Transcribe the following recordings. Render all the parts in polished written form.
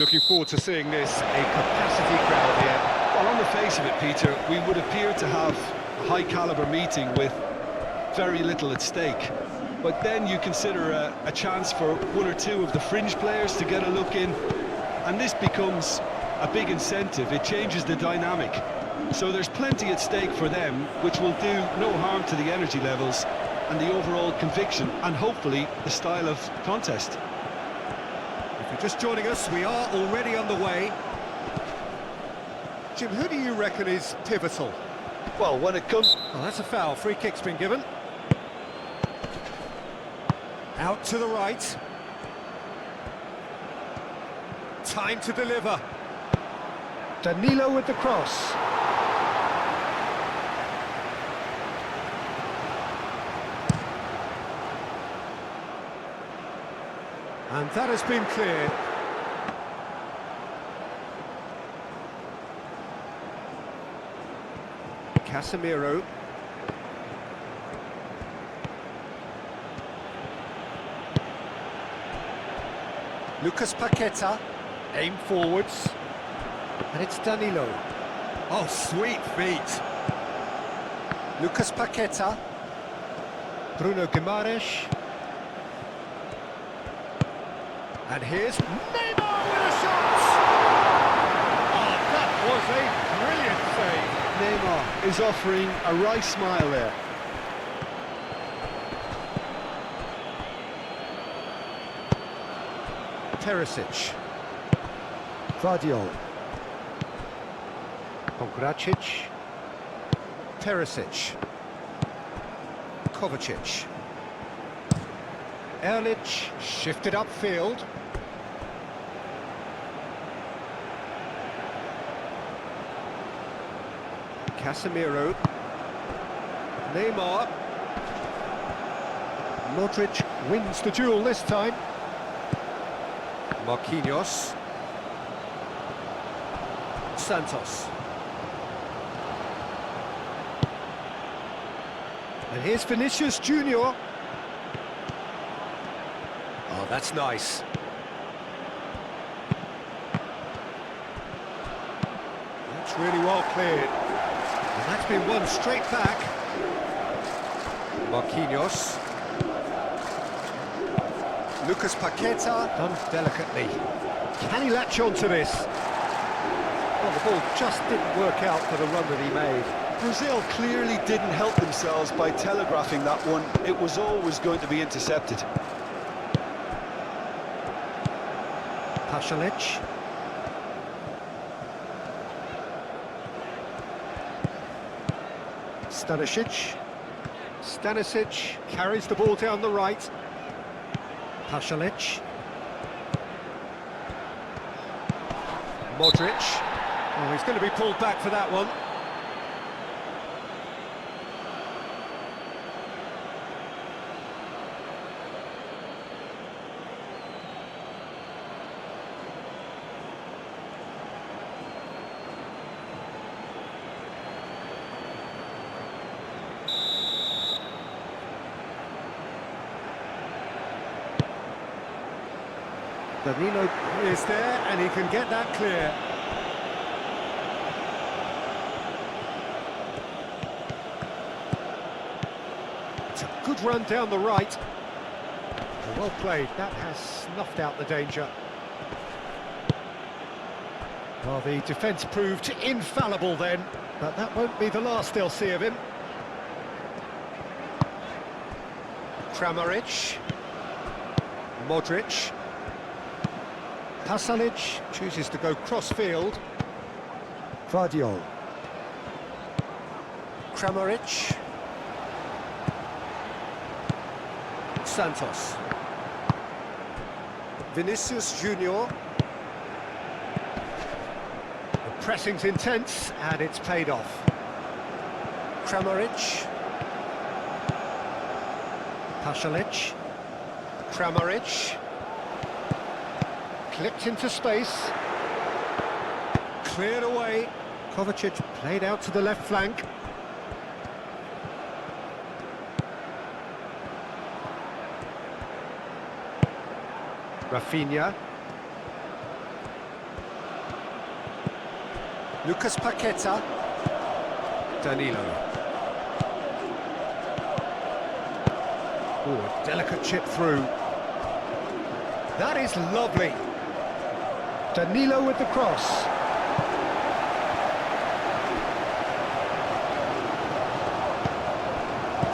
Looking forward to seeing this. A capacity crowd here. Well, on the face of it, Peter, we would appear to have a high-caliber meeting with very little at stake. But then you consider a chance for one or two of the fringe players to get a look in, and this becomes a big incentive. It changes the dynamic. So there's plenty at stake for them, which will do no harm to the energy levels and the overall conviction, and hopefully the style of contest. If you're just joining us, we are already underway. Jim, who do you reckon is pivotal? Well, when it comes... Oh, that's a foul. Free kick's been given. Out to the right. Time to deliver. Danilo with the cross. And that has been cleared. Casemiro. Lucas Paqueta. Aim forwards. And it's Danilo. Oh, sweet feet. Lucas Paqueta. Bruno Guimaraes. And here's Neymar with a shot! Oh, that was a brilliant save. Neymar is offering a wry smile there. Perisic. Vardiol. Pongracic. Perisic. Kovacic. Erlich shifted upfield. Casemiro. Neymar. Modric wins the duel this time. Marquinhos. Santos. And here's Vinicius Junior. Oh, that's nice. That's really well cleared. And that's been won straight back. Marquinhos. Lucas Paqueta. Done delicately. Can he latch on to this? Well, the ball just didn't work out for the run that he made. Brazil clearly didn't help themselves by telegraphing that one. It was always going to be intercepted. Pasalic. Stanisic. Stanisic carries the ball down the right. Pasalic. Modric. Oh, he's going to be pulled back for that one. Danilo is there, and he can get that clear. It's a good run down the right. Well played, that has snuffed out the danger. Well, the defence proved infallible then, but that won't be the last they'll see of him. Kramaric. Modric. Pasalic chooses to go cross-field. Vardiol. Kramaric. Santos. Vinicius Junior. The pressing's intense, and it's paid off. Kramaric. Pasalic. Kramaric. Clipped into space. Cleared away. Kovacic played out to the left flank. Rafinha. Lucas Paqueta. Danilo. Oh, a delicate chip through. That is lovely. Danilo with the cross.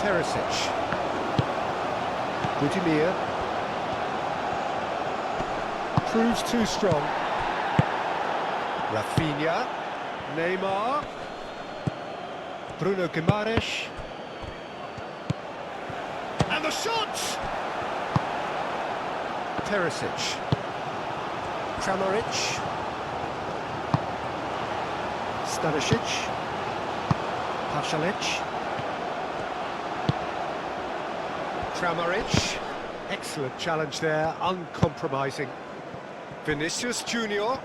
Perisic. Budimir. Proves too strong. Rafinha. Neymar. Bruno Guimaraes. And the shot! Perisic. Kramaric. Stanisic. Pasalic. Kramaric. Excellent challenge there, uncompromising. Vinicius Junior.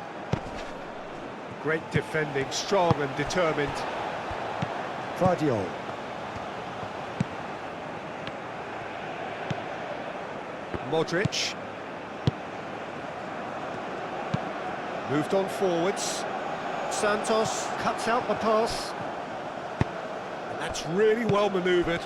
Great defending, strong and determined. Guardiola. Modric. Moved on forwards. Santos cuts out the pass. And that's really well manoeuvred.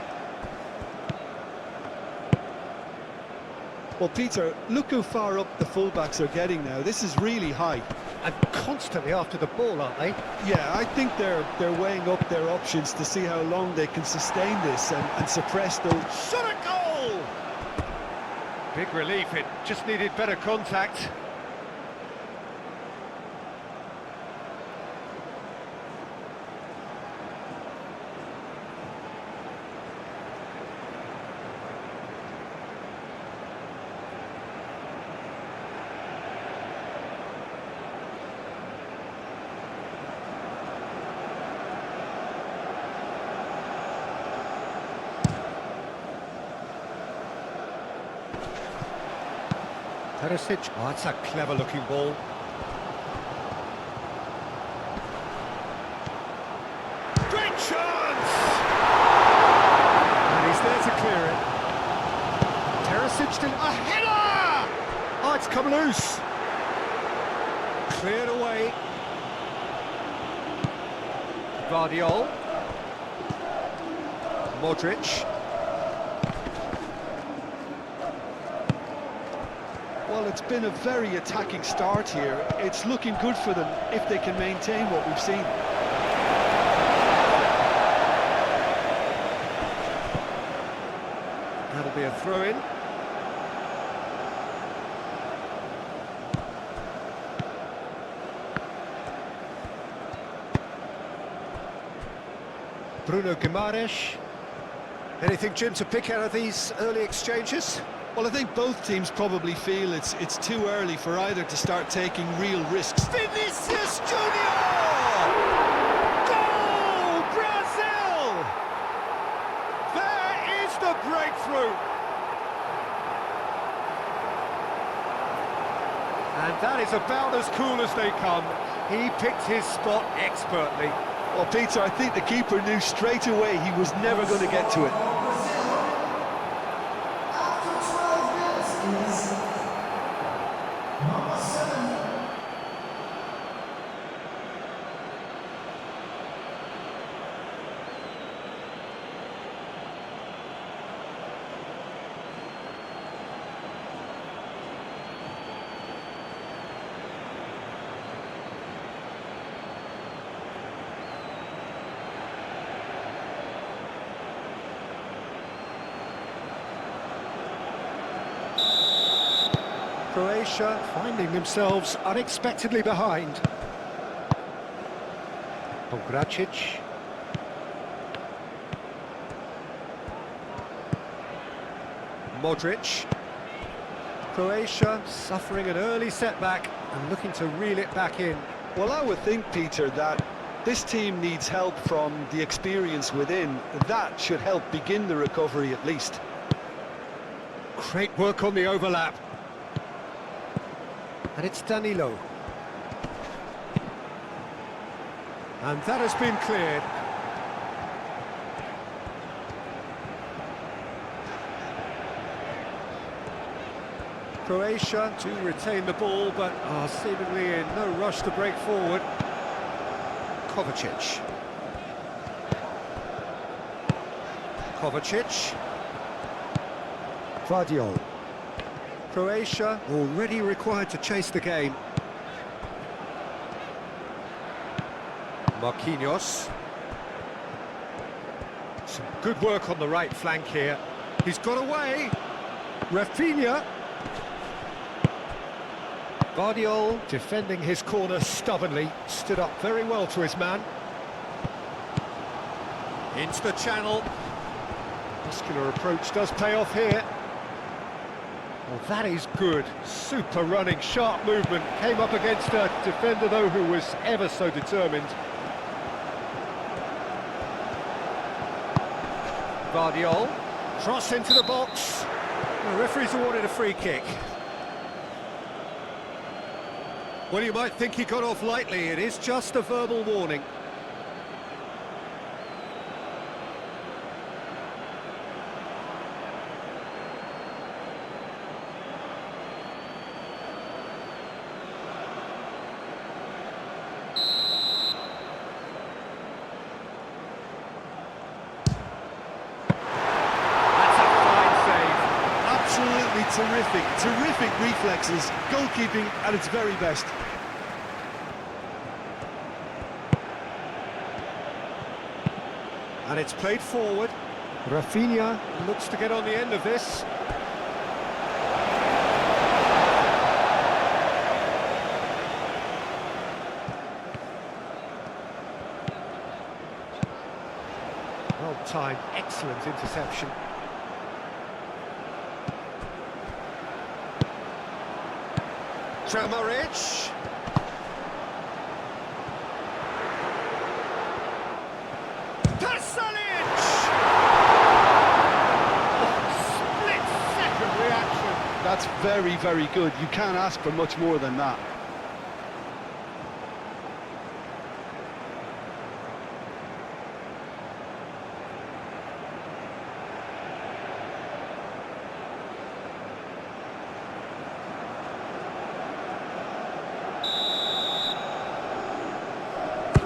Well, Peter, look how far up the fullbacks are getting now. This is really high. And constantly after the ball, aren't they? Yeah, I think they're weighing up their options to see how long they can sustain this and suppress those. Shot a goal! Big relief, it just needed better contact. Perisic, oh, that's a clever-looking ball. Great chance! And he's there to clear it. Perisic still a header! Oh, it's come loose. Cleared away. Guardiola. Modric. Well, it's been a very attacking start here. It's looking good for them if they can maintain what we've seen. That'll be a throw-in. Bruno Guimaraes. Anything, Jim, to pick out of these early exchanges? Well, I think both teams probably feel it's too early for either to start taking real risks. Vinicius Junior! Goal! Brazil! There is the breakthrough! And that is about as cool as they come. He picked his spot expertly. Well, Peter, I think the keeper knew straight away he was never going to get to it. Croatia finding themselves unexpectedly behind. Pongracic. Modric. Croatia suffering an early setback and looking to reel it back in. Well, I would think, Peter, that this team needs help from the experience within. That should help begin the recovery at least. Great work on the overlap. And it's Danilo. And that has been cleared. Croatia to retain the ball, but are seemingly in no rush to break forward. Kovacic. Kovacic. Vardiol. Croatia already required to chase the game. Marquinhos. Some good work on the right flank here. He's got away. Rafinha. Vardiol defending his corner stubbornly. Stood up very well to his man. Into the channel. Muscular approach does pay off here. Well, that is good. Super running, sharp movement. Came up against a defender, though, who was ever so determined. Vardiol. Cross into the box. The referee's awarded a free kick. Well, you might think he got off lightly. It is just a verbal warning. Terrific reflexes, goalkeeping at its very best. And it's played forward. Rafinha looks to get on the end of this. Well timed, excellent interception. Kramaric. Pasalic! Split-second reaction. That's very, very good. You can't ask for much more than that.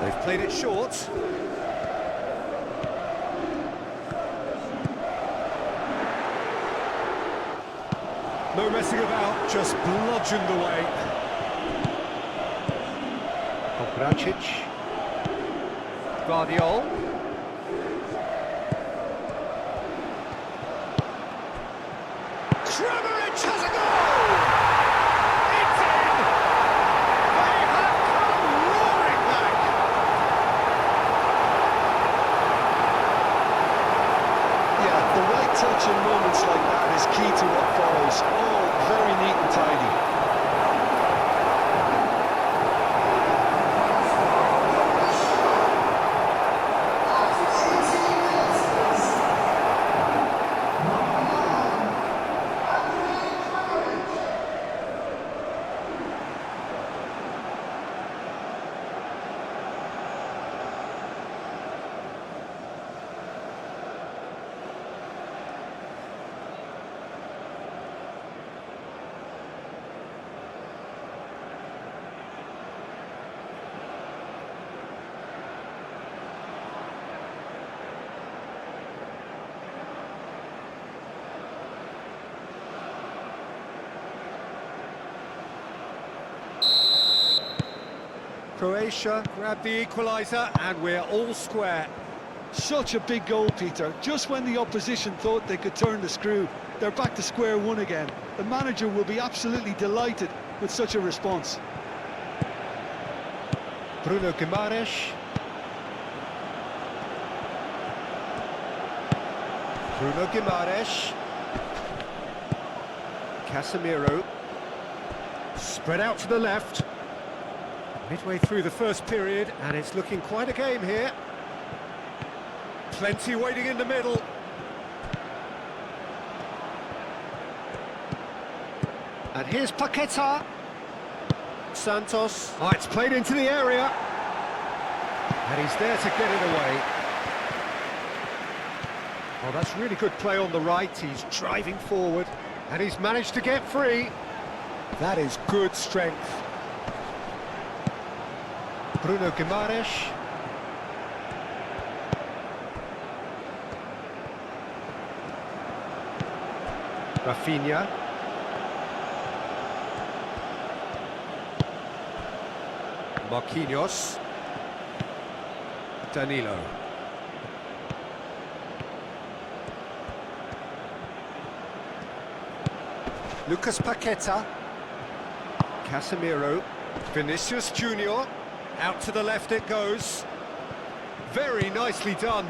They've played it short. No messing about, just bludgeoned away. Kovacic. Vardiol. Kramaric has a goal! It's in! They have come roaring back! Yeah, the right touch in moments like that is key to what follows. Oh, very neat and tidy. Croatia grabbed the equaliser and we're all square. Such a big goal, Peter. Just when the opposition thought they could turn the screw, they're back to square one again. The manager will be absolutely delighted with such a response. Bruno Guimaraes. Bruno Guimaraes. Casemiro. Spread out to the left. Midway through the first period, and it's looking quite a game here. Plenty waiting in the middle. And here's Paqueta. Santos. Oh, it's played into the area. And he's there to get it away. Oh, that's really good play on the right. He's driving forward, and he's managed to get free. That is good strength. Bruno Guimaraes. Rafinha. Marquinhos. Danilo. Lucas Paqueta. Casemiro. Vinicius Junior. Out to the left it goes. Very nicely done.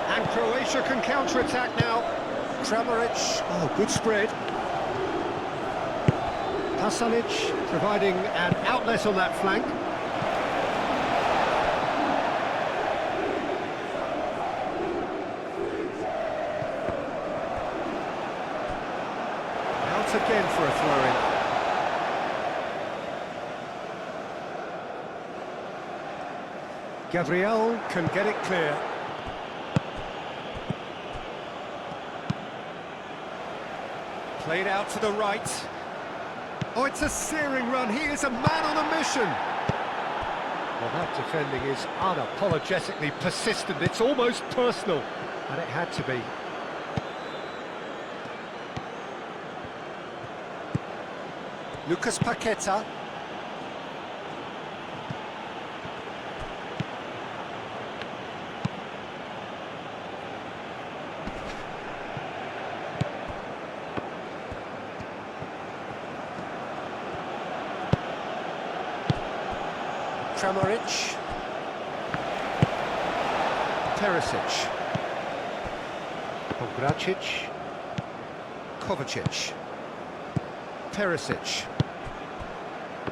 And Croatia can counter-attack now. Kramaric. Oh, good spread. Pasalic providing an outlet on that flank. Out again for a throw-in. Gabriel can get it clear. Played out to the right. Oh, it's a searing run. He is a man on a mission. Well, that defending is unapologetically persistent. It's almost personal, and it had to be. Lucas Paqueta. Kramaric. Perisic. Pongracic. Kovacic. Perisic.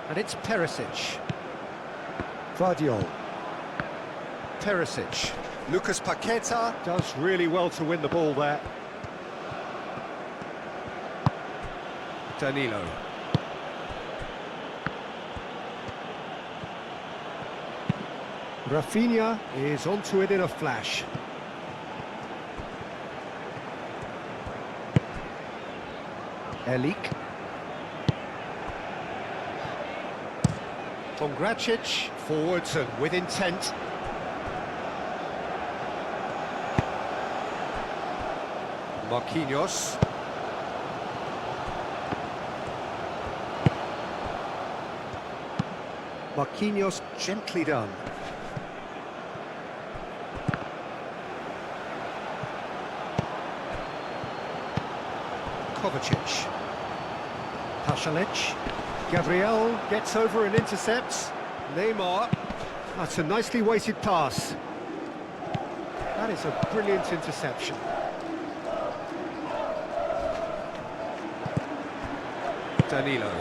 And it's Perisic. Vardiol. Perisic. Lucas Paqueta does really well to win the ball there. Danilo. Rafinha is onto it in a flash. Elik. Pongracic forwards and with intent. Marquinhos. Marquinhos gently done. Kovacic. Pasalic. Gabriel gets over and intercepts. Neymar. That's a nicely weighted pass. That is a brilliant interception. Danilo.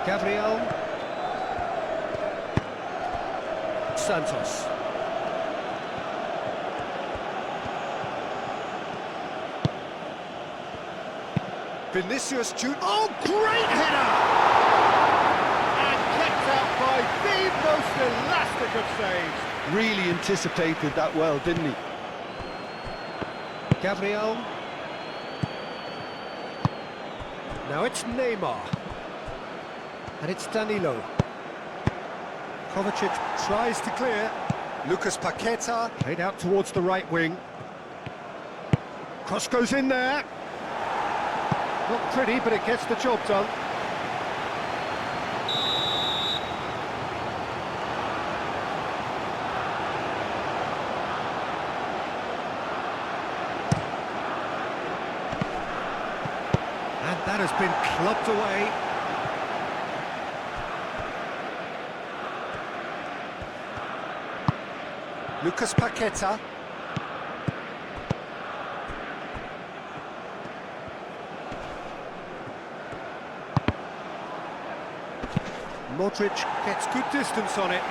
Gabriel. Santos. Vinicius Junior. Oh, great header! And kept out by the most elastic of saves. Really anticipated that well, didn't he? Gabriel. Now it's Neymar. And it's Danilo. Kovacic tries to clear. Lucas Paqueta. Played out towards the right wing. Cross goes in there. Not pretty, but it gets the job done. And that has been clubbed away. Lucas Paqueta. Modric gets good distance on it.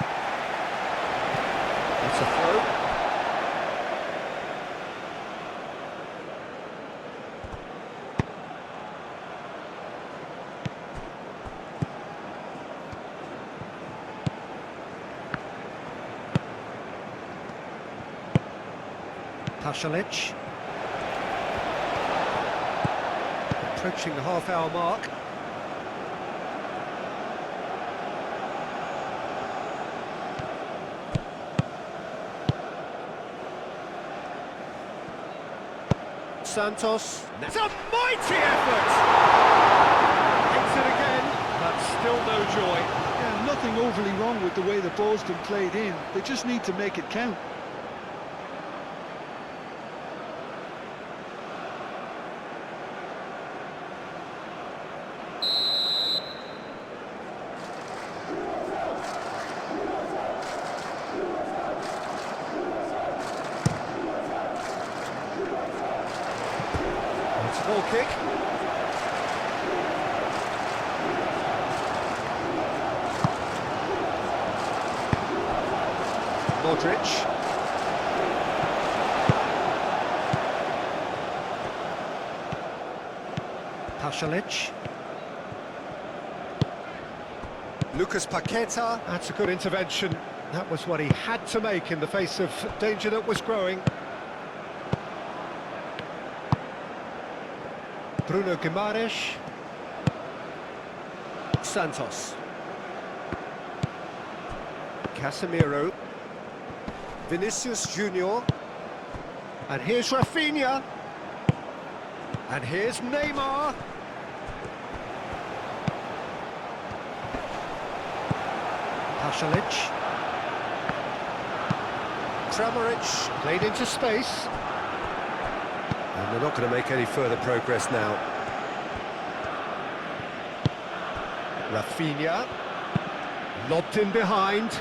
It's a throw. Pasalic. Approaching the half-hour mark. Santos. That's a mighty effort! Hits it again, but still no joy. Yeah, nothing overly wrong with the way the ball's been played in. They just need to make it count. Ball kick. Modric. Pasalic. Lucas Paqueta. That's a good intervention. That was what he had to make in the face of danger that was growing. Bruno Guimaraes. Santos. Casemiro. Vinicius Junior. And here's Rafinha. And here's Neymar. Pasalic. Kramaric played into space. And they're not going to make any further progress now. Rafinha. Lobbed in behind.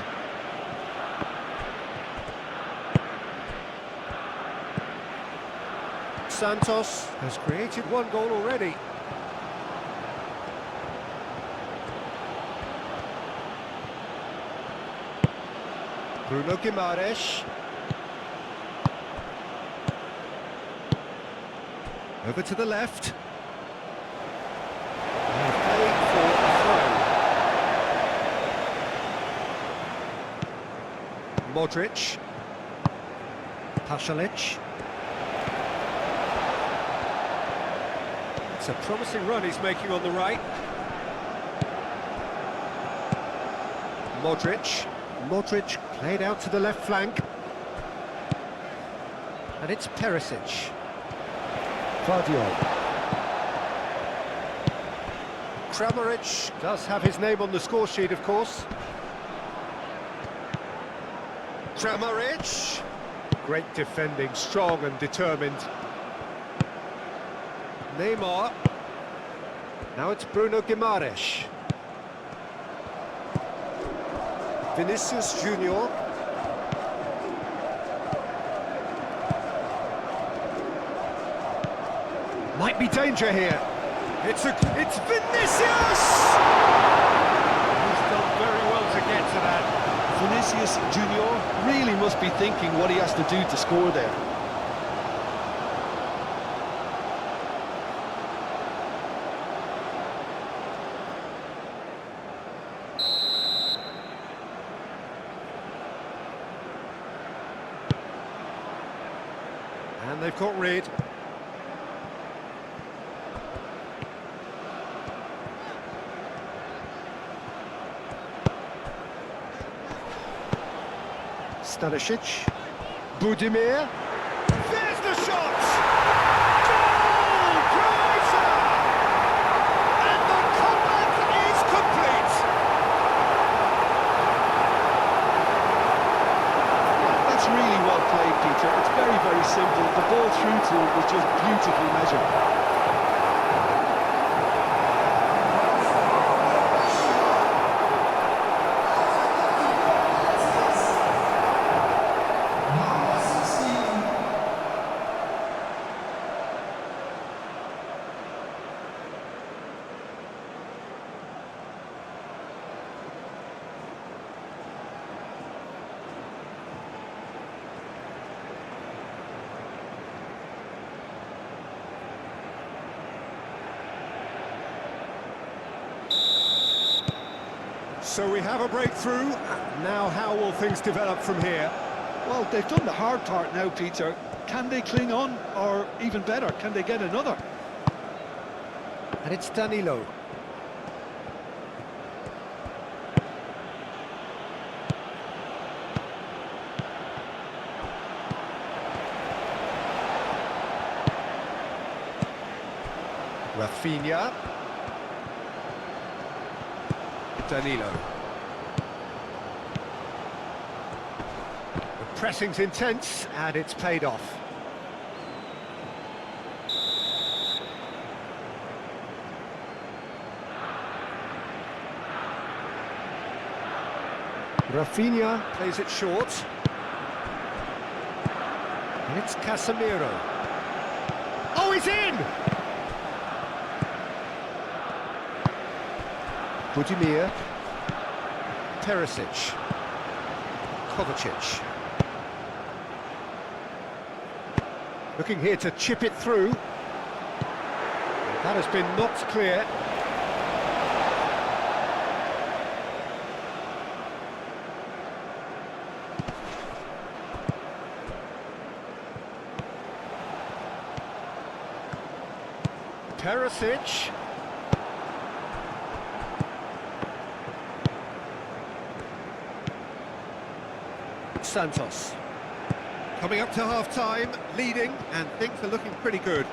Santos has created one goal already. Bruno Guimaraes. Over to the left. And playing for a throw. Modric. Pasalic. It's a promising run he's making on the right. Modric. Modric played out to the left flank. And it's Perisic. Kramaric does have his name on the score sheet, of course. Kramaric. Great defending, strong and determined. Neymar. Now it's Bruno Guimaraes. Vinicius Junior. Might be danger here. It's Vinicius! He's done very well to get to that. Vinicius Junior really must be thinking what he has to do to score there. And they've got rid. Stanisic. Budimir. There's the shot! Goal! Croatia! And the comeback is complete! That's really well played, Peter. It's very, very simple. The ball through to it was just beautifully measured. So we have a breakthrough. Now how will things develop from here? Well, they've done the hard part now, Peter. Can they cling on, or even better, can they get another? And it's Danilo. Rafinha. Danilo. The pressing's intense, and it's paid off. Rafinha plays it short. And it's Casemiro. Oh, he's in! Budimir. Perisic. Kovacic. Looking here to chip it through. That has been knocked clear. Perisic. Santos. Coming up to half-time, leading, and things are looking pretty good.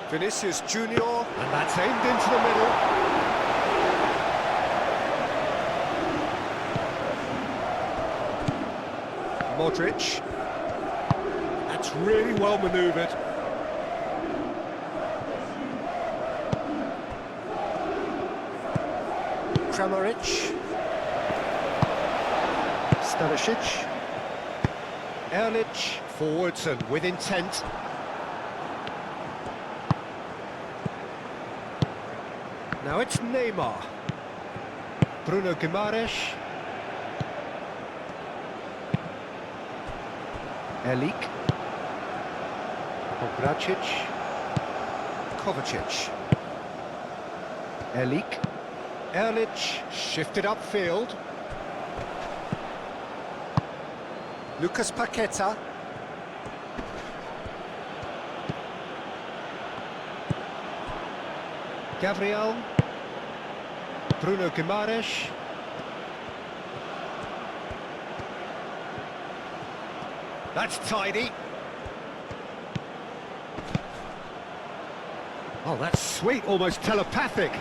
Vinicius Junior, and that's aimed into the middle. Modric. That's really well manoeuvred. Kramaric. Stanisic. Erlich, forwards and with intent. Now it's Neymar. Bruno Guimaraes. Elik. Obracic. Kovacic. Elik. Erlich shifted upfield. Lucas Paqueta. Gabriel. Bruno Guimaraes. That's tidy. Oh, that's sweet, almost telepathic.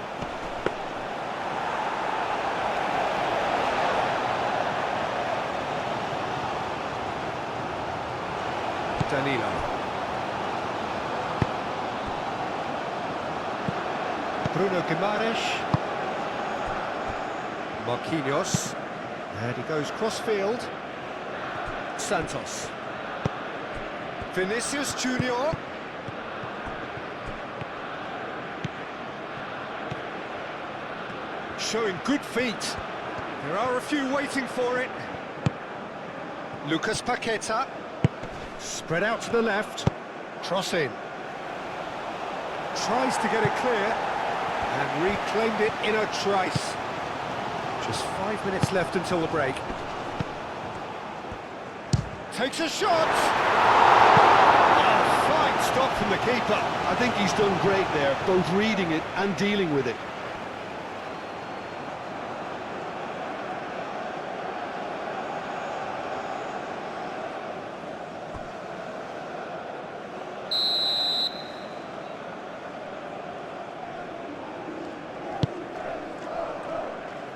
Danilo. Bruno Guimaraes. Marquinhos. And he goes cross-field. Santos. Vinicius Junior. Showing good feet. There are a few waiting for it. Lucas Paqueta. Spread out to the left. Cross in. Tries to get it clear. And reclaimed it in a trice. Just 5 minutes left until the break. Takes a shot! Oh, fine stop from the keeper. I think he's done great there, both reading it and dealing with it.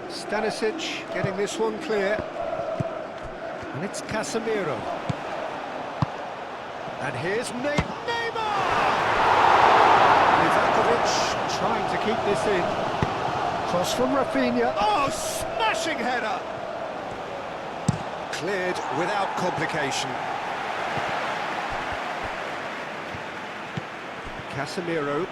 Stanisic getting this one clear. And it's Casemiro. And here's Neymar! Livakovic trying to keep this in. Cross from Rafinha. Oh, smashing header! Cleared without complication. Casemiro.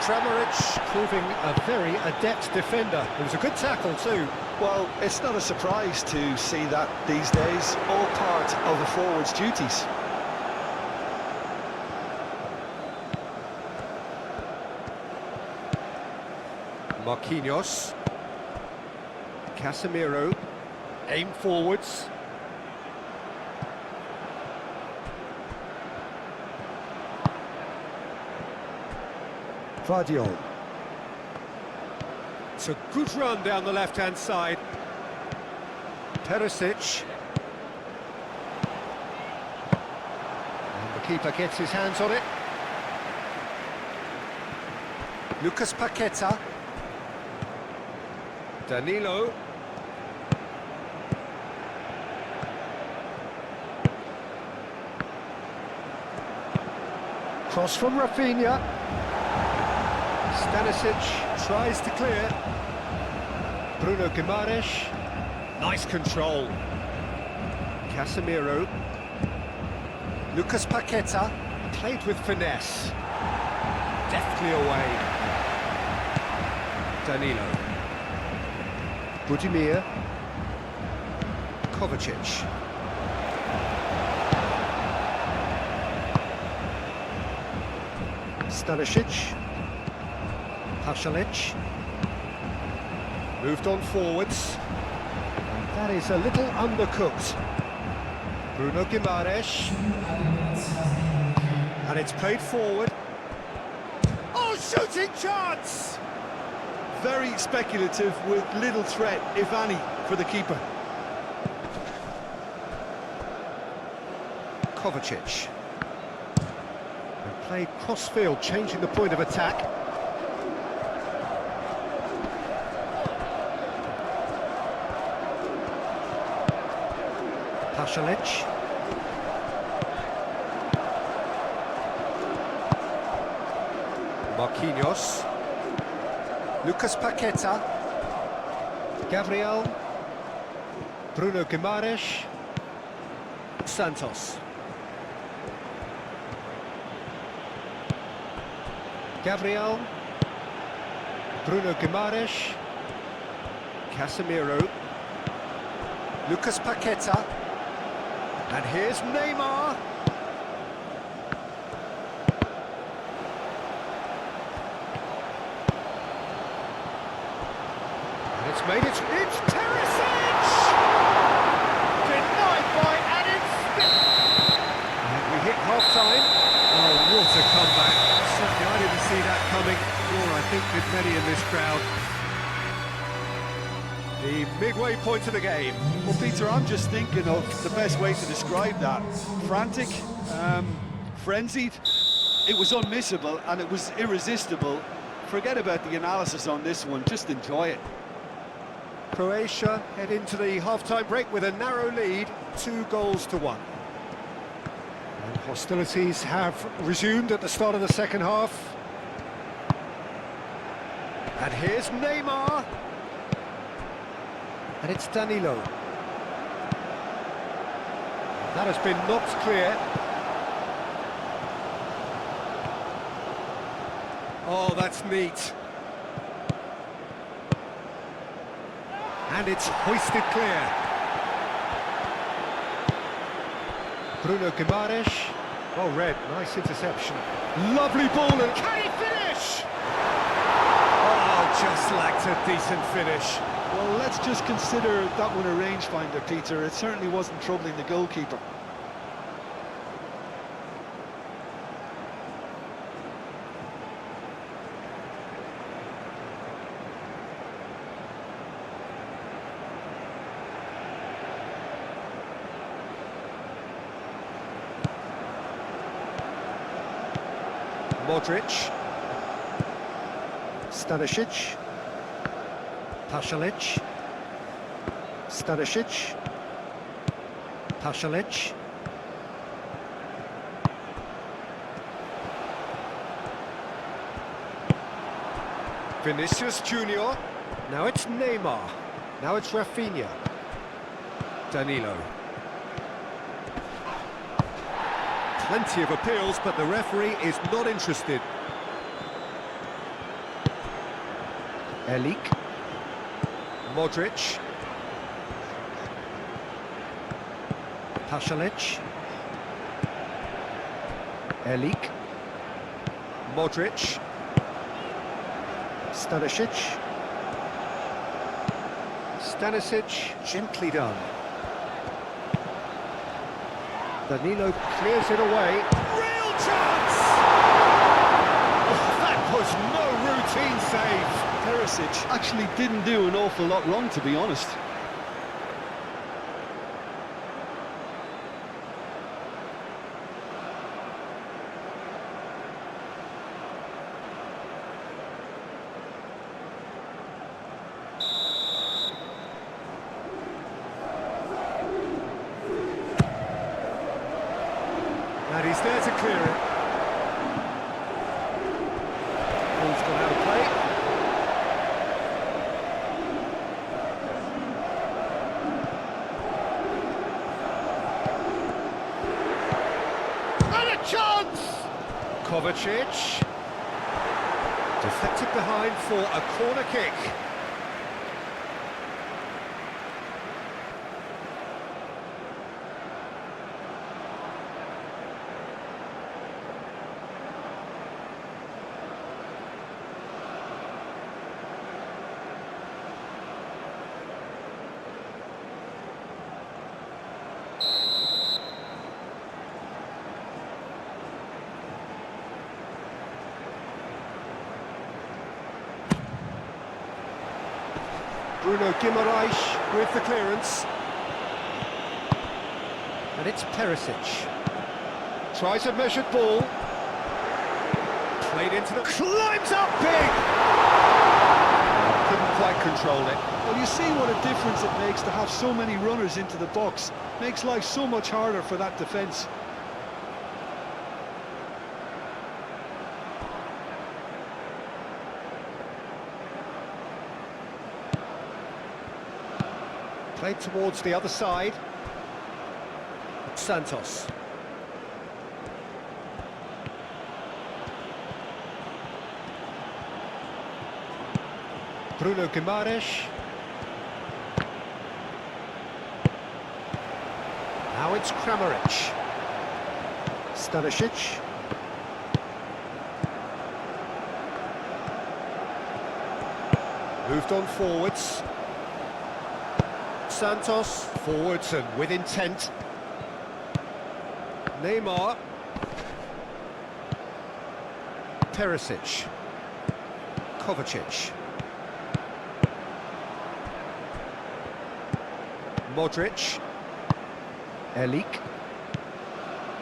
Kramaric proving a very adept defender. It was a good tackle too. Well, it's not a surprise to see that these days, all part of the forward's duties. Marquinhos. Casemiro. Aim forwards. Vardiol. It's a good run down the left-hand side. Perisic. And the keeper gets his hands on it. Lucas Paqueta. Danilo. Cross from Rafinha. Stanisic tries to clear. Bruno Guimaraes. Nice control. Casemiro. Lucas Paqueta. Played with finesse. Deftly away. Danilo. Budimir. Kovacic. Stanisic. Pasalic. Moved on forwards. And that is a little undercooked. Bruno Guimaraes. And it's played forward. Oh, shooting chance! Very speculative with little threat, if any, for the keeper. Kovacic. And played cross-field, changing the point of attack. Pasalic. Marquinhos. Lucas Paqueta. Gabriel. Bruno Guimaraes. Santos. Gabriel. Bruno Guimaraes. Casemiro. Lucas Paqueta. And here's Neymar. And it's made it's Perisic! Denied by Adam Smith. And we hit half-time. Oh, what a comeback. Certainly I didn't see that coming, nor I think did many in this crowd. The midway point of the game. Well, Peter, I'm just thinking of the best way to describe that. Frantic, frenzied. It was unmissable and it was irresistible. Forget about the analysis on this one, just enjoy it. Croatia head into the half-time break with a narrow lead, 2-1. And hostilities have resumed at the start of the second half. And here's Neymar. And it's Danilo. That has been knocked clear. Oh, that's neat. And it's hoisted clear. Bruno Guimaraes. Well read, nice interception. Lovely ball, and can he finish? Oh, just lacked a decent finish. Well, let's just consider that one a rangefinder, Peter. It certainly wasn't troubling the goalkeeper. Modric. Stanisic. Pasalic. Stanisic. Pasalic. Vinicius Junior. Now it's Neymar. Now it's Rafinha. Danilo. Plenty of appeals, but the referee is not interested. Elik. Modric. Pasalic. Elik. Modric. Stanisic. Stanisic, gently done. Danilo clears it away. Real chance! Oh, that was no routine save. Perisic actually didn't do an awful lot wrong, to be honest. Kovacic. Deflected behind for a corner kick. Bruno Guimaraes with the clearance. And it's Perisic. Tries a measured ball. Played into the... Climbs up big! Couldn't quite control it. Well, you see what a difference it makes to have so many runners into the box. Makes life so much harder for that defence. Played towards the other side. Santos. Bruno Guimaraes. Now it's Kramaric. Stanisic. Moved on forwards. Santos, forwards and with intent. Neymar. Perisic. Kovacic. Modric. Elik.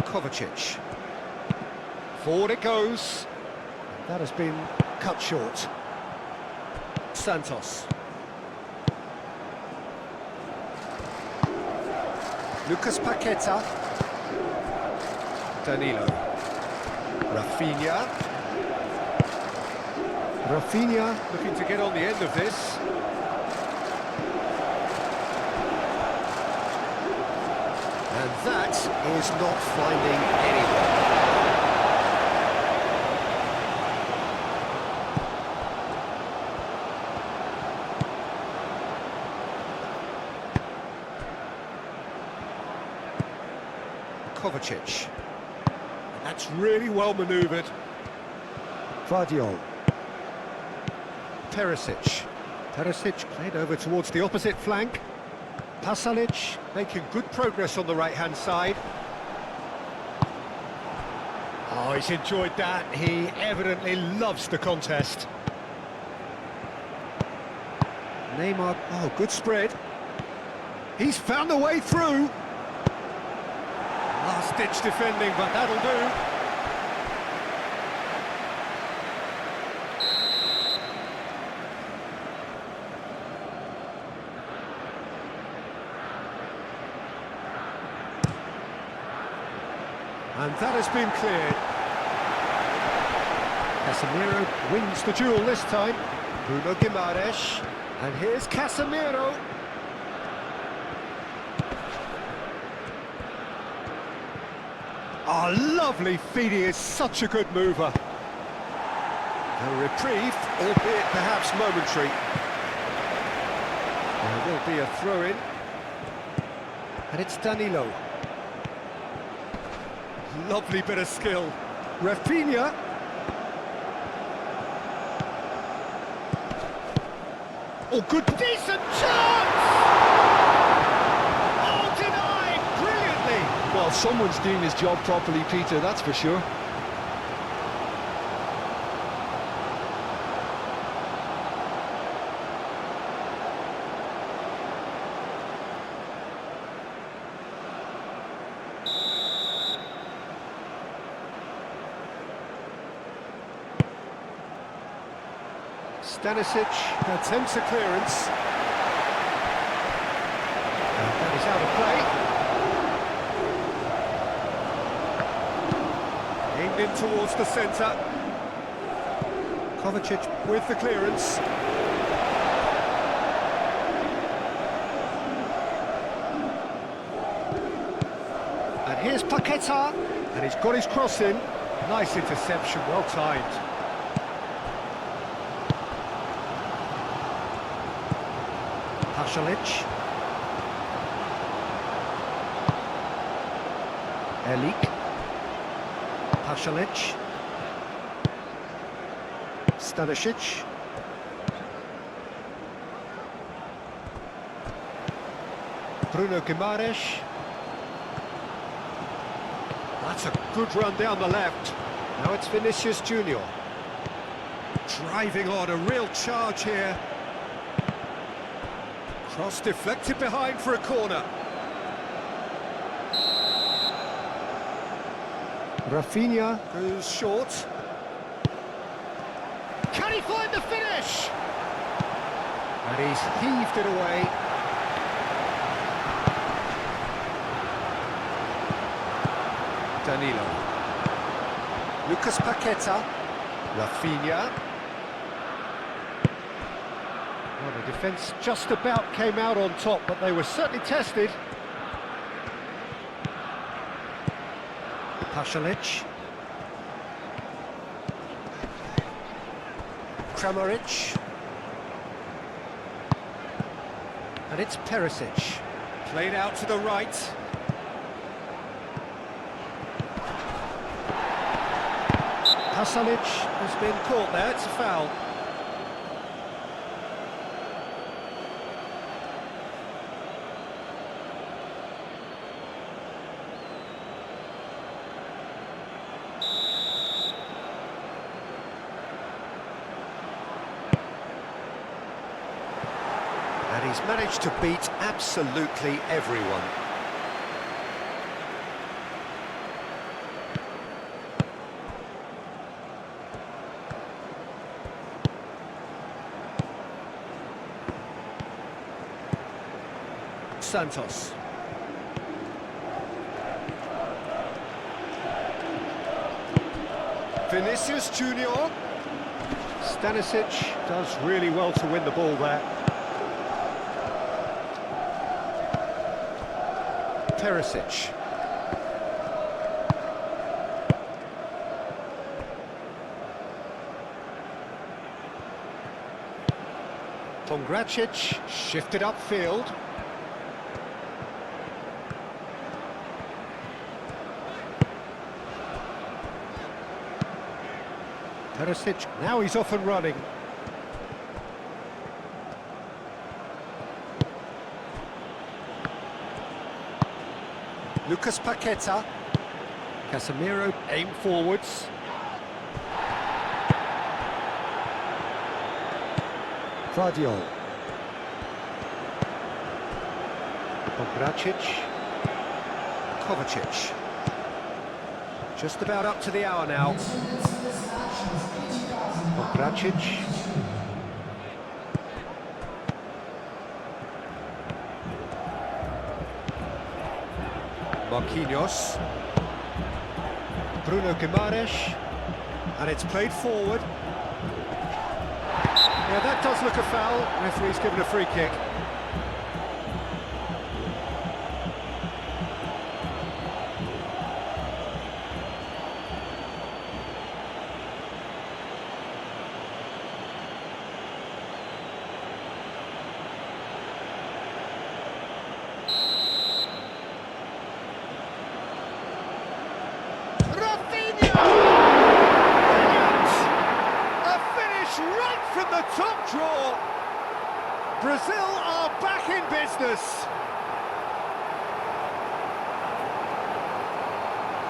Kovacic. Forward it goes. That has been cut short. Santos. Lucas Paqueta. Danilo. Rafinha. Rafinha looking to get on the end of this. And that is not finding anyone. Kovacic. That's really well manoeuvred. Vardiol. Perisic. Perisic played over towards the opposite flank. Pasalic making good progress on the right-hand side. Oh, he's enjoyed that. He evidently loves the contest. Neymar. Oh, good spread. He's found a way through. Last-ditch defending, but that'll do. And that has been cleared. Casemiro wins the duel this time. Bruno Guimaraes. And here's Casemiro. Oh, lovely feed, he is such a good mover. A reprieve, albeit perhaps momentary. There will be a throw-in. And it's Danilo. Lovely bit of skill. Rafinha. Oh, good, decent chance! Oh, denied, brilliantly! Well, someone's doing his job properly, Peter, that's for sure. Stanisic attempts a clearance. And that is out of play. Aimed in towards the centre. Kovacic with the clearance. And here's Paqueta. And he's got his cross in. Nice interception, well timed. Pasalic. Elik. Pasalic. Stanisic. Bruno Guimaraes. That's a good run down the left. Now it's Vinicius Junior. Driving on, a real charge here. Cross deflected behind for a corner. Rafinha goes short. Can he find the finish? And he's heaved it away. Danilo. Lucas Paqueta. Rafinha. Well, the defence just about came out on top, but they were certainly tested. Pasalic. Kramaric. And it's Perisic. Played out to the right. Pasalic has been caught there, it's a foul. And he's managed to beat absolutely everyone. Santos. Vinicius Junior. Stanisic does really well to win the ball there. Perisic. Pongracic shifted upfield. Perisic, now he's off and running. Lucas Paqueta. Casemiro aim forwards. Guardiola. Pongracic. Kovacic. Just about up to the hour now. Pongracic. Marquinhos. Bruno Guimaraes. And it's played forward. Yeah, that does look a foul. Referee's given a free kick. From the top draw, Brazil are back in business.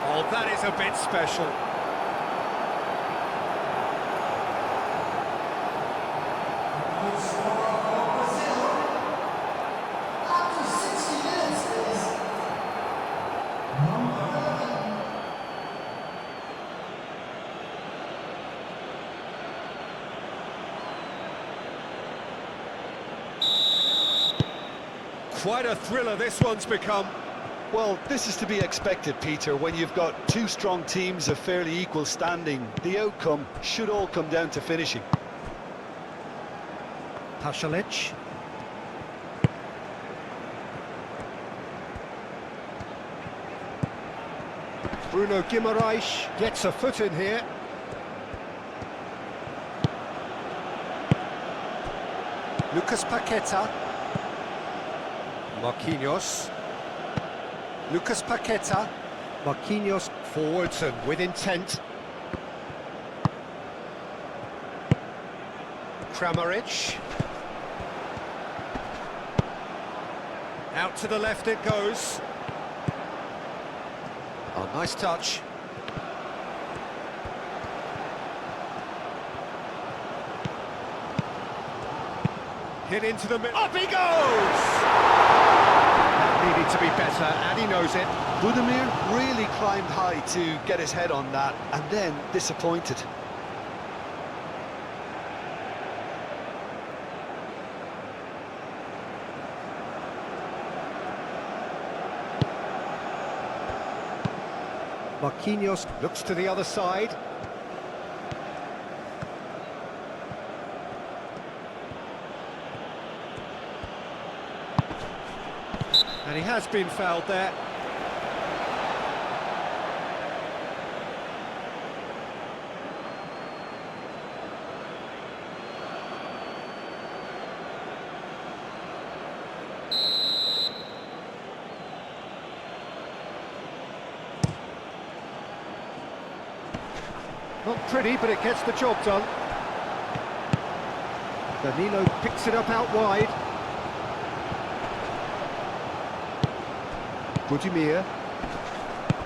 Oh, that is a bit special. Quite a thriller this one's become. Well, this is to be expected, Peter. When you've got two strong teams of fairly equal standing, the outcome should all come down to finishing. Pasalic. Bruno Guimaraes gets a foot in here. Lucas Paqueta. Marquinhos. Lucas Paqueta. Marquinhos forwards and with intent. Kramaric. Out to the left it goes. Oh, nice touch. Hit into the middle. Up he goes! That needed to be better, and he knows it. Budimir really climbed high to get his head on that, and then disappointed. Marquinhos looks to the other side. And he has been fouled there. Not pretty, but it gets the job done. Danilo picks it up out wide. Budimir.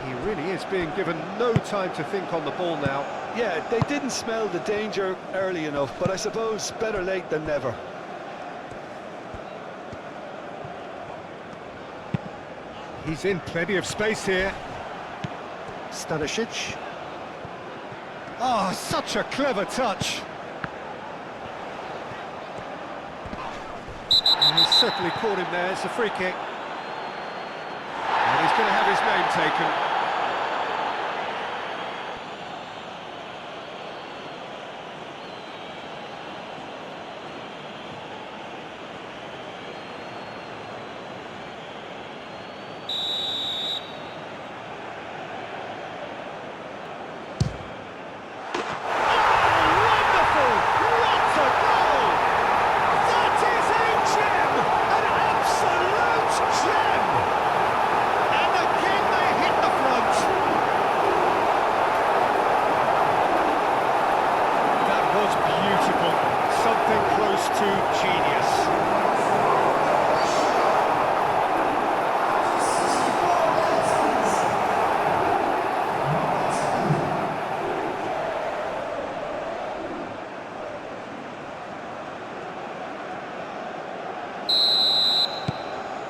He really is being given no time to think on the ball now. Yeah, they didn't smell the danger early enough, but I suppose better late than never. He's in plenty of space here. Stanisic. Oh, such a clever touch. And he's certainly caught him there. It's a free kick. And he's going to have his name taken.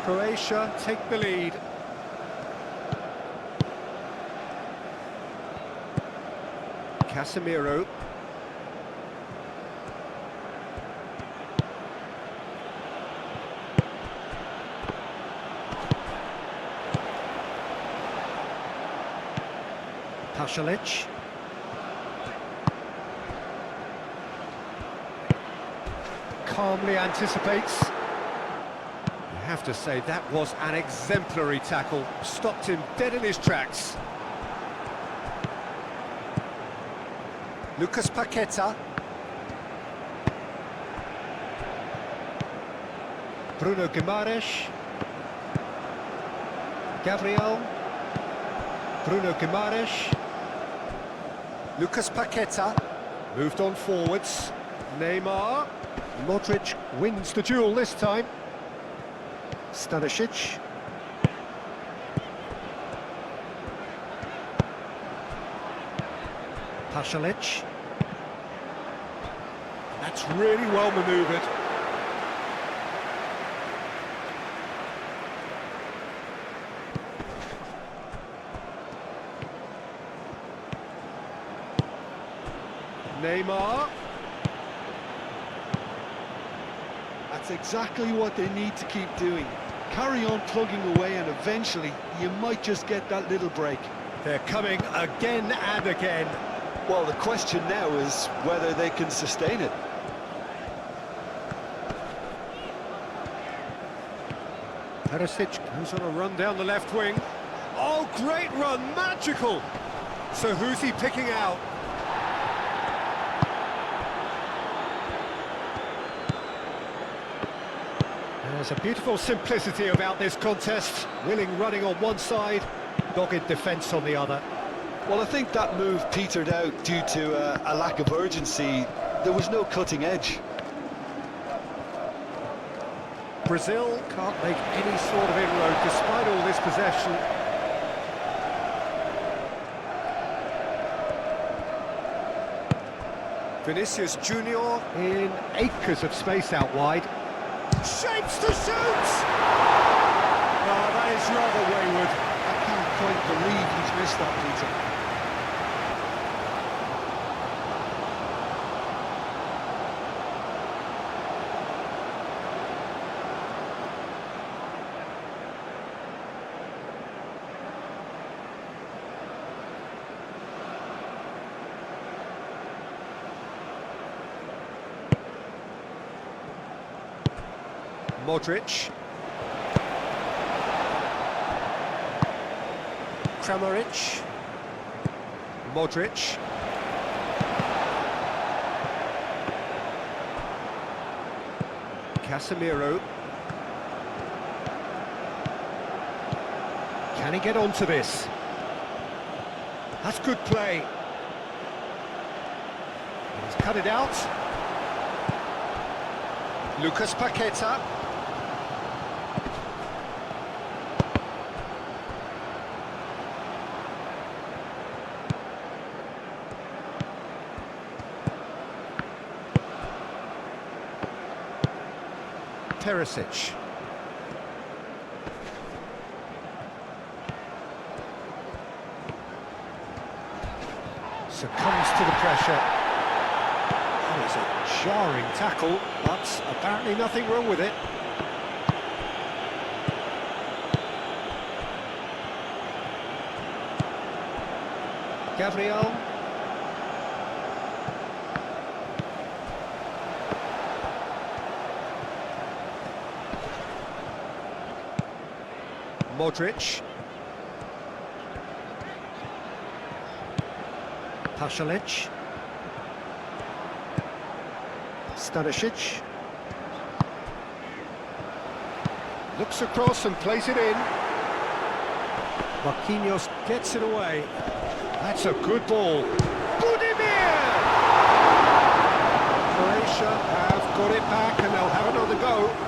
Croatia take the lead. Casemiro. Pasalic. Calmly anticipates. I have to say that was an exemplary tackle, stopped him dead in his tracks. Lucas Paqueta. Bruno Guimaraes. Gabriel. Bruno Guimaraes. Lucas Paqueta. Moved on forwards. Neymar. Modric wins the duel this time. Stanisic. Pasalic. That's really well manoeuvred. Neymar. That's exactly what they need to keep doing. Carry on plugging away, and eventually you might just get that little break. They're coming again and again. Well, the question now is whether they can sustain it. Perisic goes on a run down the left wing. Oh, great run, magical! So who's he picking out? There's a beautiful simplicity about this contest. Willing running on one side, dogged defence on the other. Well, I think that move petered out due to a lack of urgency. There was no cutting edge. Brazil can't make any sort of inroad despite all this possession. Vinicius Junior in acres of space out wide. Shapes to shoot! Oh, that is rather wayward. I can't quite believe he's missed that, Peter. Modric. Kramaric. Modric. Casemiro. Can he get onto this? That's good play. He's cut it out. Lucas Paqueta. Perisic. Succumbs to the pressure. That is a jarring tackle, but apparently nothing wrong with it. Gabriel. Modric. Pasalic. Stanisic. Looks across and plays it in. Marquinhos gets it away. That's a good ball. Budimir! Croatia have got it back and they'll have another go.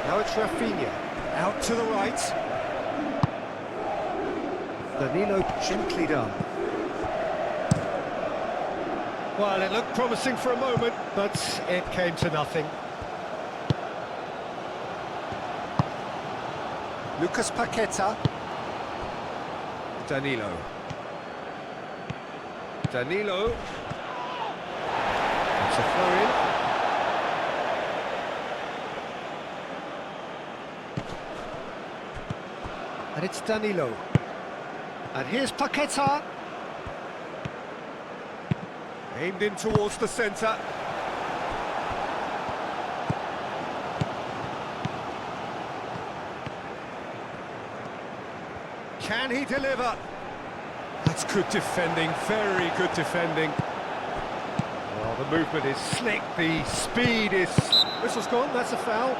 Now it's Rafinha, out to the right. Danilo gently done. Well, it looked promising for a moment, but it came to nothing. Lucas Paqueta. Danilo. Danilo. It's a throw in. And it's Danilo. And here's Paqueta. Aimed in towards the centre. Can he deliver? That's good defending, very good defending. Well, the movement is slick, the speed is... Whistle's gone, that's a foul.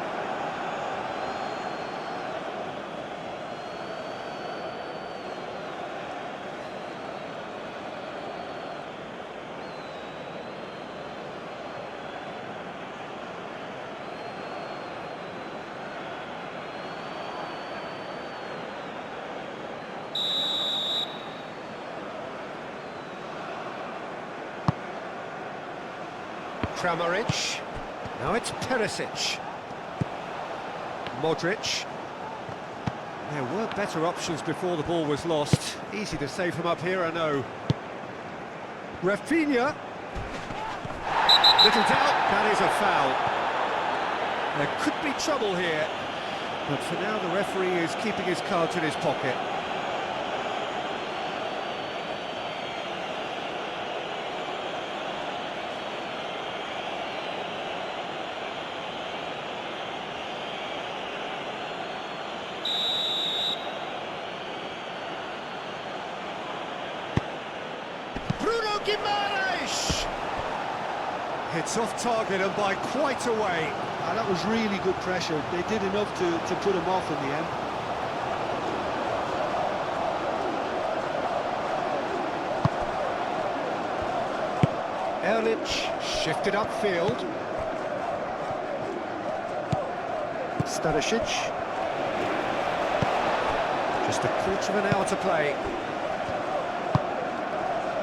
Kramaric. Now it's Perisic. Modric. There were better options before the ball was lost. Easy to say from up here, I know. Rafinha. Little doubt, that is a foul. There could be trouble here. But for now, the referee is keeping his cards in his pocket. Guimaraes! It's off target and by quite a way. And that was really good pressure. They did enough to put him off in the end. Erlich shifted upfield. Stanisic. Just a quarter of an hour to play.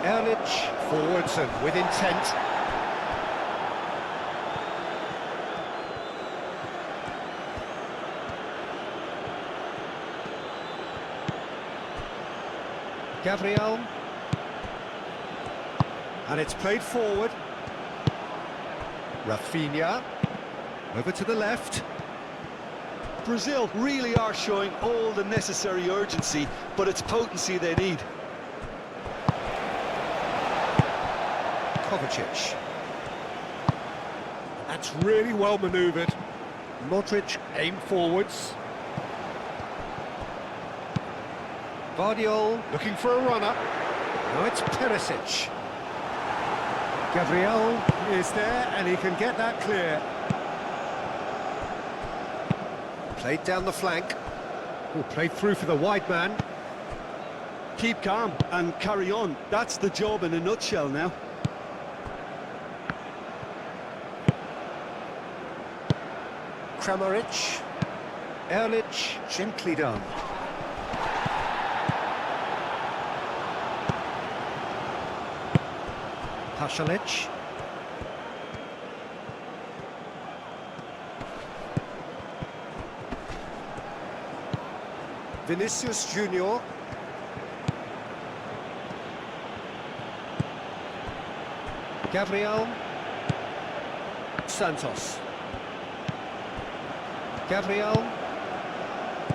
Erlich forwards and with intent. Gabriel. And it's played forward. Rafinha. Over to the left. Brazil really are showing all the necessary urgency, but it's potency they need. Kovacic. That's really well manoeuvred. Modric aimed forwards. Vardiol looking for a runner. Now it's Perisic. Gabriel is there and he can get that clear. Played down the flank. Oh, played through for the wide man. Keep calm and carry on. That's the job in a nutshell now. Kramaric. Erlich, gently done. Pasalic. Vinicius Junior. Gabriel. Santos. Gabriel.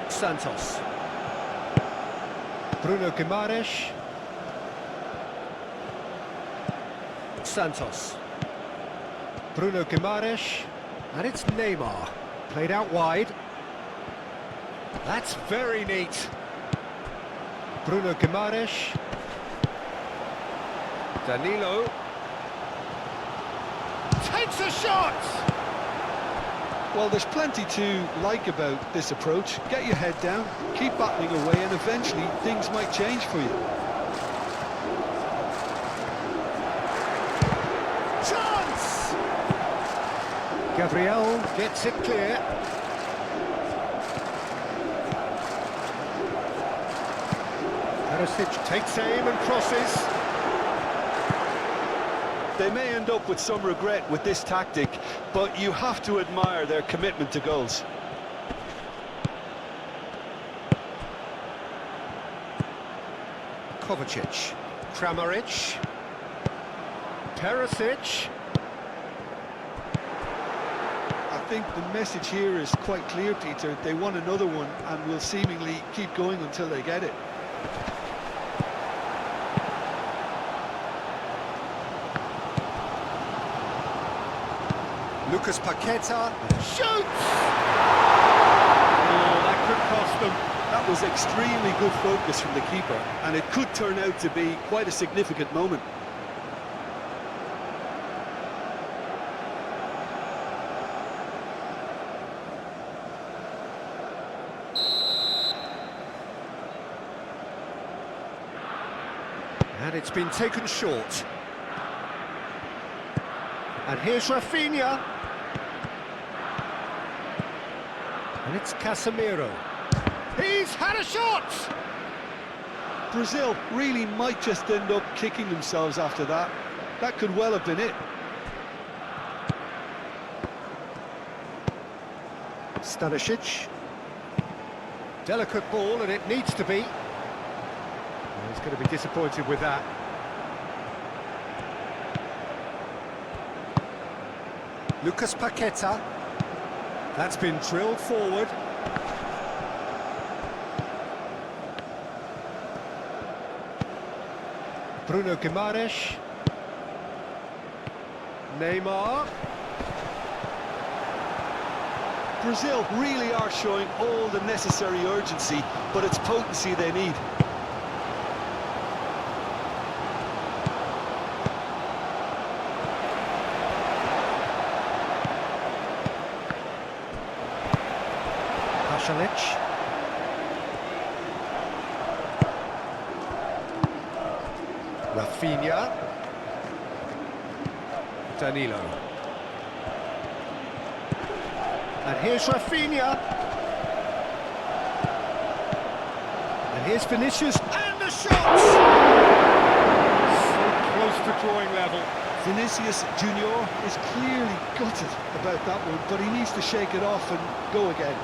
Santos. Bruno Guimaraes. Santos. Bruno Guimaraes. And it's Neymar. Played out wide. That's very neat. Bruno Guimaraes. Danilo. Takes a shot! Well, there's plenty to like about this approach. Get your head down, keep battling away, and eventually things might change for you. Chance! Gabriel gets it clear. Perisic takes aim and crosses. They may end up with some regret with this tactic, but you have to admire their commitment to goals. Kovacic. Kramaric. Perisic. I think the message here is quite clear, Peter. They want another one and will seemingly keep going until they get it. Lucas Paqueta shoots! Oh, that could cost them. That was extremely good focus from the keeper, and it could turn out to be quite a significant moment. And it's been taken short. And here's Rafinha. And it's Casemiro. He's had a shot! Brazil really might just end up kicking themselves after that. That could well have been it. Stanisic. Delicate ball, and it needs to be. He's going to be disappointed with that. Lucas Paqueta. That's been drilled forward. Bruno Guimaraes. Neymar. Brazil really are showing all the necessary urgency, but it's potency they need. Pasalic. Rafinha. Danilo. And here's Rafinha. And here's Vinicius, and the shot! So close to drawing level. Vinicius Junior is clearly gutted about that one, but he needs to shake it off and go again.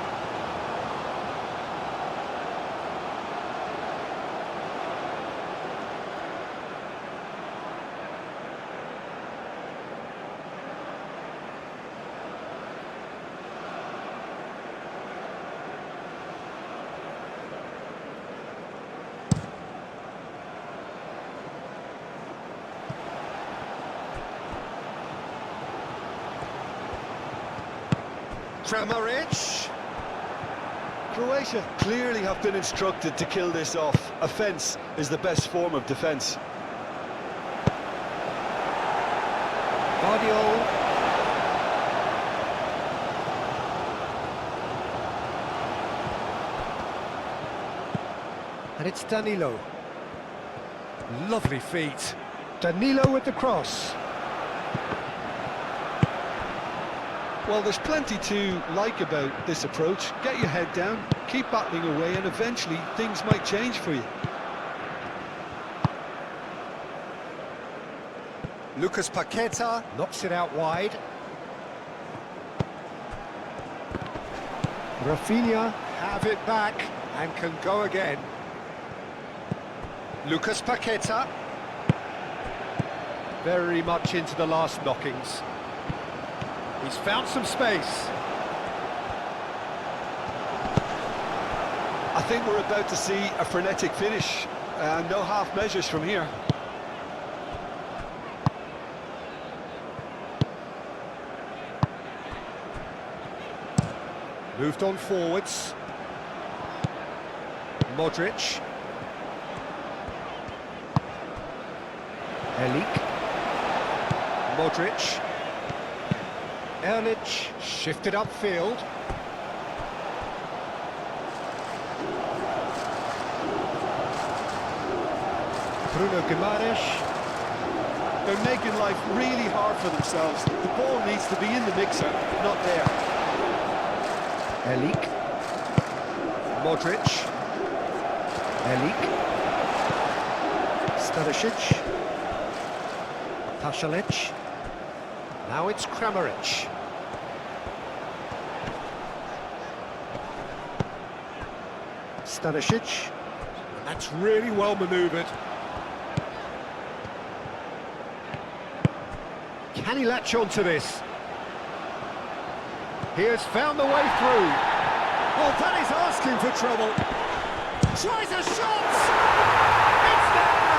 Kramaric. Croatia clearly have been instructed to kill this off. Offence is the best form of defence. Guardiola. And it's Danilo. Lovely feet. Danilo with the cross. Well, there's plenty to like about this approach. Get your head down, keep battling away, and eventually things might change for you. Lucas Paqueta knocks it out wide. Rafinha have it back and can go again. Lucas Paqueta. Very much into the last knockings. He's found some space. I think we're about to see a frenetic finish. No half measures from here. Moved on forwards. Modric. Elik. Modric. Erlich shifted upfield. Bruno Guimaraes. They're making life really hard for themselves. The ball needs to be in the mixer, not there. Elik. Modric. Elik. Stanisic. Pasalic. Now it's Kramaric. Stanisic. That's really well manoeuvred. Can he latch on to this? He has found the way through. Well, that is asking for trouble. Tries a shot! It's there!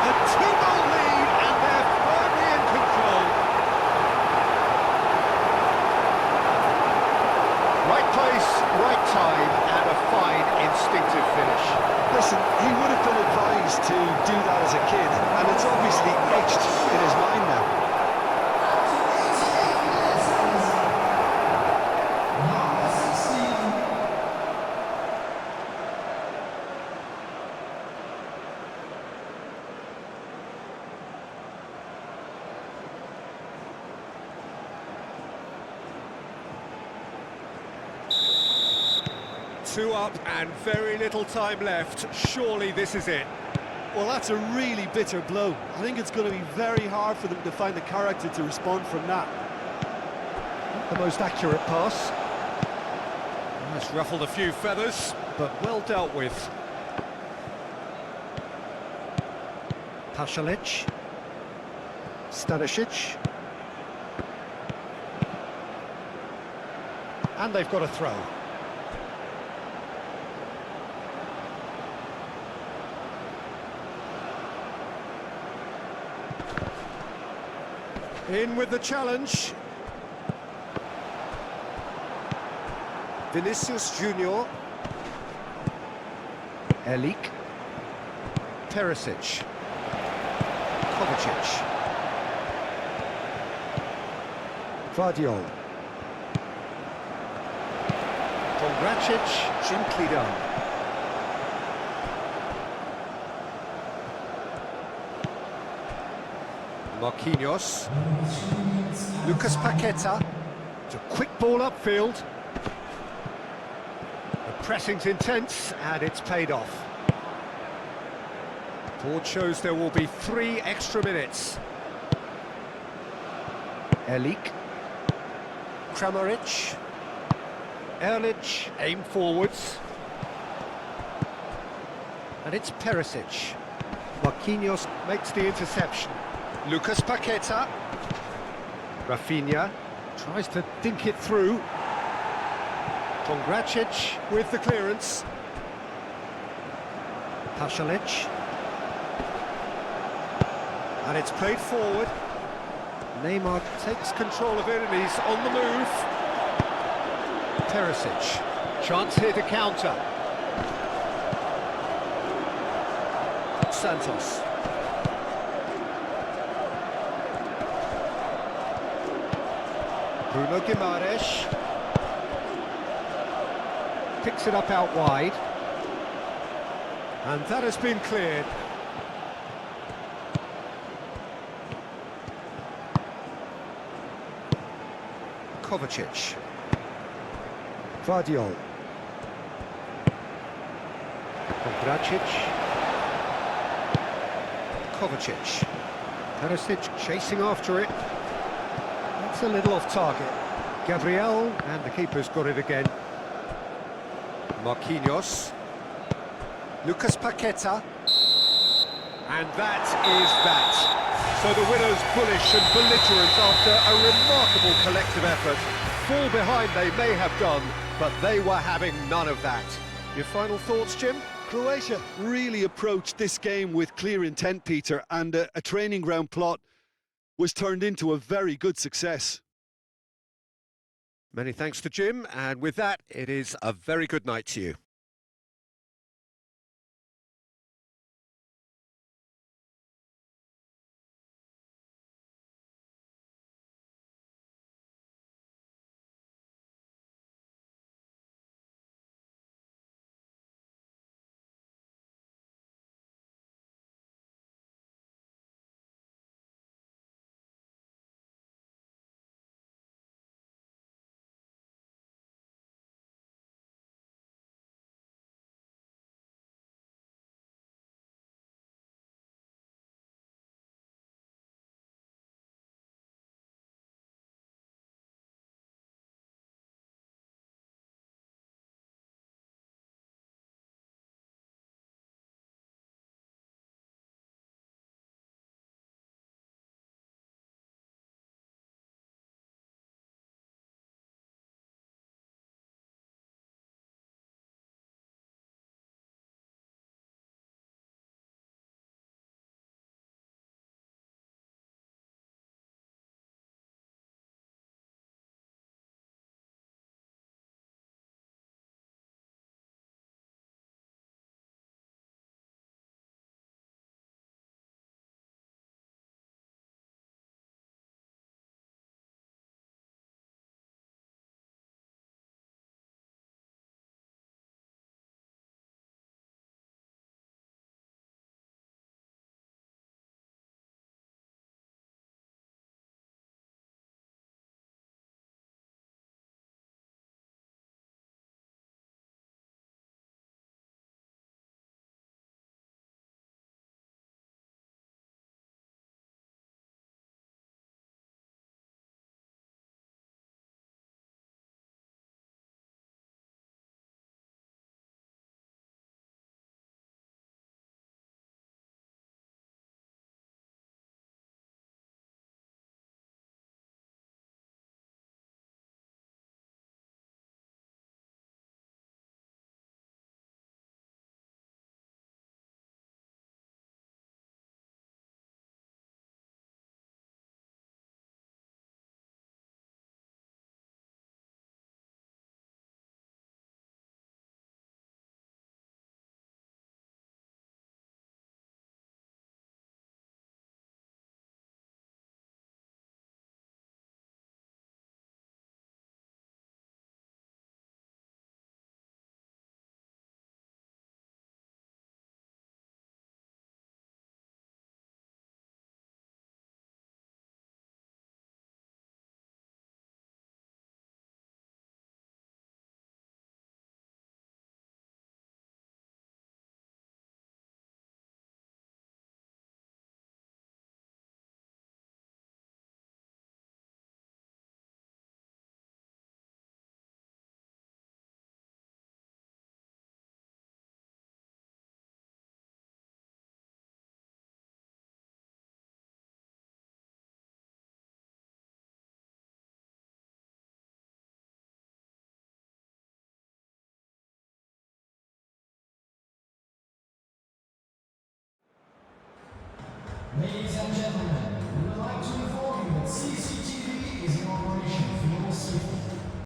A 2-goal lead, and they're firmly in control. Right place, right time, and a fine, instinctive finish. Listen, he would have been advised to do that as a kid, and it's obviously etched in his mind now. Two up and very little time left. Surely this is it. Well, that's a really bitter blow. I think it's going to be very hard for them to find the character to respond from that. Not the most accurate pass. That's ruffled a few feathers, but well dealt with. Pasalic. Stanisic. And they've got a throw. In with the challenge. Vinicius Junior. Elik. Perisic. Kovacic. Guardiola. Pongracic, gently done. Marquinhos. Lucas Paqueta. It's a quick ball upfield. The pressing's intense and it's paid off. Board shows there will be 3 extra minutes. Elik. Kramaric. Erlich, aim forwards. And it's Perisic. Marquinhos makes the interception. Lucas Paqueta. Rafinha tries to dink it through. Pongracic with the clearance. Pasalic. And it's played forward. Neymar takes control of it and he's on the move. Perisic. Chance here to counter. Santos. Bruno Guimaraes. Picks it up out wide. And that has been cleared. Kovacic. Vardiol. Pongracic. Kovacic. Perisic chasing after it. That's a little off target. Gabriel, and the keeper's got it again. Marquinhos. Lucas Paqueta. And that is that. So the winners bullish and belligerent after a remarkable collective effort. Fall behind they may have done, but they were having none of that. Your final thoughts, Jim? Croatia really approached this game with clear intent, Peter, and a training ground plot was turned into a very good success. Many thanks to Jim, and with that, it is a very good night to you.